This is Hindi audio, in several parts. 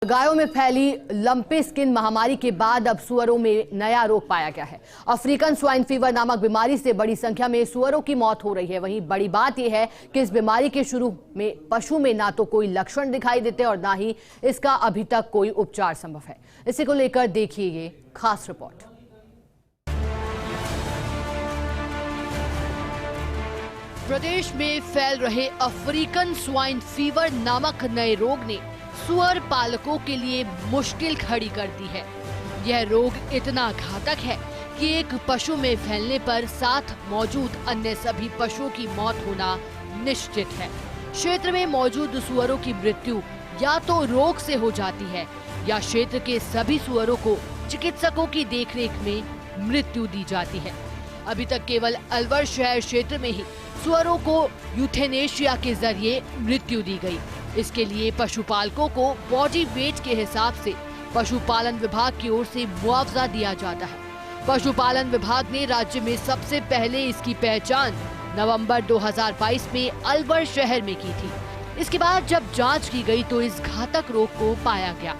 गायों में फैली लंपी स्किन महामारी के बाद अब सुअरों में नया रोग पाया गया है। अफ्रीकन स्वाइन फीवर नामक बीमारी से बड़ी संख्या में सुअरों की मौत हो रही है। वहीं बड़ी बात यह है कि इस बीमारी के शुरू में पशु में ना तो कोई लक्षण दिखाई देते और ना ही इसका अभी तक कोई उपचार संभव है। इसी को लेकर देखिए ये खास रिपोर्ट। प्रदेश में फैल रहे अफ्रीकन स्वाइन फीवर नामक नए रोग ने सुअर पालकों के लिए मुश्किल खड़ी कर दी है। यह रोग इतना घातक है कि एक पशु में फैलने पर साथ मौजूद अन्य सभी पशुओं की मौत होना निश्चित है। क्षेत्र में मौजूद सुअरों की मृत्यु या तो रोग से हो जाती है या क्षेत्र के सभी सुअरों को चिकित्सकों की देखरेख में मृत्यु दी जाती है। अभी तक केवल अलवर शहर क्षेत्र में ही सुअरों को यूथेनेशिया के जरिए मृत्यु दी गई। इसके लिए पशुपालकों को बॉडी वेट के हिसाब से पशुपालन विभाग की ओर से मुआवजा दिया जाता है। पशुपालन विभाग ने राज्य में सबसे पहले इसकी पहचान नवंबर 2022 में अलवर शहर में की थी। इसके बाद जब जांच की गई तो इस घातक रोग को पाया गया।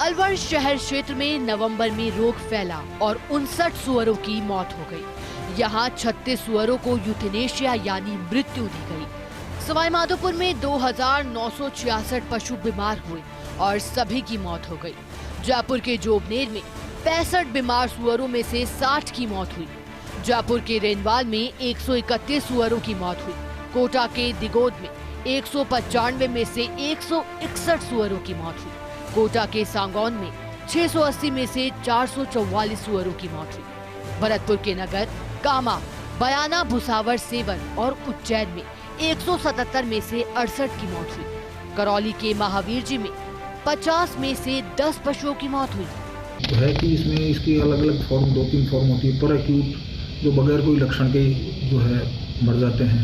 अलवर शहर क्षेत्र में नवंबर में रोग फैला और 59 सुअरों की मौत हो गई। यहाँ 36 सुअरों को यूथेनेशिया यानी मृत्यु दी गई। सवाई माधोपुर में 2966 पशु बीमार हुए और सभी की मौत हो गई। जयपुर के जोबनेर में 65 बीमार सुअरों में से 60 की मौत हुई। जयपुर के रेनवाल में 131 सुअरों की मौत हुई। कोटा के दिगोद में 195 में से 161 सुअरों की मौत हुई। कोटा के सांगौन में 680 में से 444 सुअरों की मौत हुई। भरतपुर के नगर, कामा, बयाना, भुसावर, सेवन और उज्जैन में 177 में से 68 की मौत हुई। करौली के महावीर जी में 50 में से 10 पशुओं की मौत हुई। है कि इसमें इसकी अलग अलग फॉर्म 2-3 फॉर्म होती है। पर एक्यूट जो बगैर कोई लक्षण के जो है मर जाते हैं,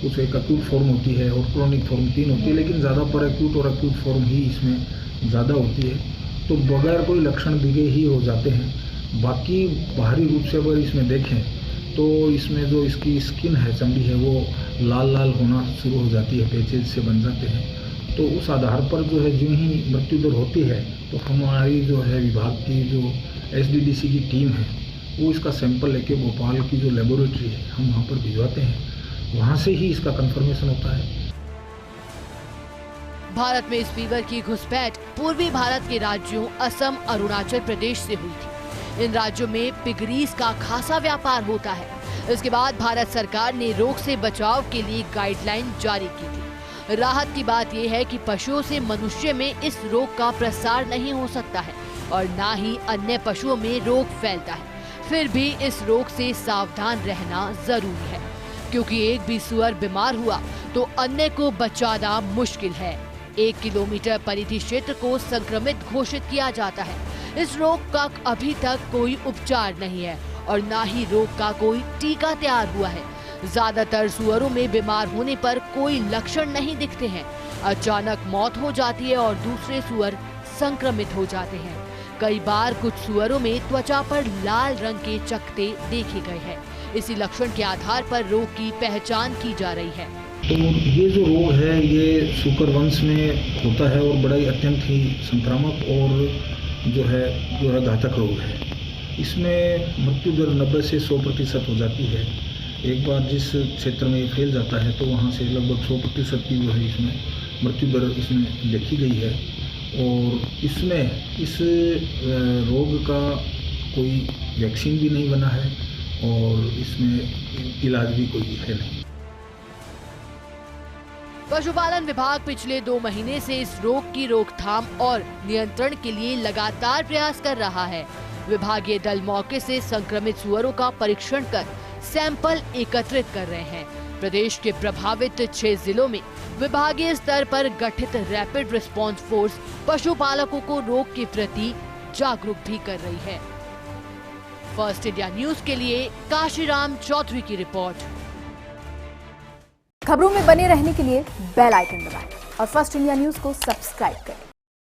उस एक एक्यूट फॉर्म होती है और क्रोनिक फॉर्म 3 होती है, लेकिन ज़्यादा पर एक्यूट और एक्यूट फॉर्म ही इसमें ज़्यादा होती है। तो बगैर कोई लक्षण दिखे ही हो जाते हैं। बाकी बाहरी रूप से अगर इसमें देखें तो इसमें जो इसकी स्किन है, चमड़ी है, वो लाल लाल होना शुरू हो जाती है, पैचेज से बन जाते हैं। तो उस आधार पर जो है जो ही मृत्यु दर होती है तो हमारी जो है विभाग की जो SDDC की टीम है वो इसका सैंपल लेके भोपाल की जो लेबोरेटरी है हम वहाँ पर भिजवाते हैं। वहाँ से ही इसका कंफर्मेशन होता है। भारत में इस फीवर की घुसपैठ पूर्वी भारत के राज्यों असम, अरुणाचल प्रदेश से हुई थी। इन राज्यों में पिगरीज का खासा व्यापार होता है। इसके बाद भारत सरकार ने रोग से बचाव के लिए गाइडलाइन जारी की थी। राहत की बात यह है कि पशुओं से मनुष्य में इस रोग का प्रसार नहीं हो सकता है और ना ही अन्य पशुओं में रोग फैलता है। फिर भी इस रोग से सावधान रहना जरूरी है, क्योंकि एक भी सुअर बीमार हुआ तो अन्य को बचाना मुश्किल है। 1 किलोमीटर परिधि क्षेत्र को संक्रमित घोषित किया जाता है। इस रोग का अभी तक कोई उपचार नहीं है और ना ही रोग का कोई टीका तैयार हुआ है। ज्यादातर सुअरों में बीमार होने पर कोई लक्षण नहीं दिखते हैं। अचानक मौत हो जाती है और दूसरे सुअर संक्रमित हो जाते हैं। कई बार कुछ सुअरों में त्वचा पर लाल रंग के चकत्ते देखे गए हैं। इसी लक्षण के आधार पर रोग की पहचान की जा रही है। तो ये जो रोग है ये शुकर वंश में होता है और बड़ा ही अत्यंत ही संक्रामक और जो है घातक रोग है। इसमें मृत्यु दर 90 से 100% हो जाती है। एक बार जिस क्षेत्र में ये फैल जाता है तो वहाँ से लगभग 100% की जो है इसमें मृत्यु दर इसमें देखी गई है। और इसमें इस रोग का कोई वैक्सीन भी नहीं बना है और इसमें इलाज भी कोई है नहीं। पशुपालन विभाग पिछले 2 महीने से इस रोग की रोकथाम और नियंत्रण के लिए लगातार प्रयास कर रहा है। विभागीय दल मौके से संक्रमित सुअरों का परीक्षण कर सैंपल एकत्रित कर रहे हैं। प्रदेश के प्रभावित 6 जिलों में विभागीय स्तर पर गठित रैपिड रिस्पांस फोर्स पशुपालकों को रोग के प्रति जागरूक भी कर रही है। फर्स्ट इंडिया न्यूज के लिए काशीराम चौधरी की रिपोर्ट। खबरों में बने रहने के लिए बेल आइकन दबाएं और फर्स्ट इंडिया न्यूज को सब्सक्राइब करें।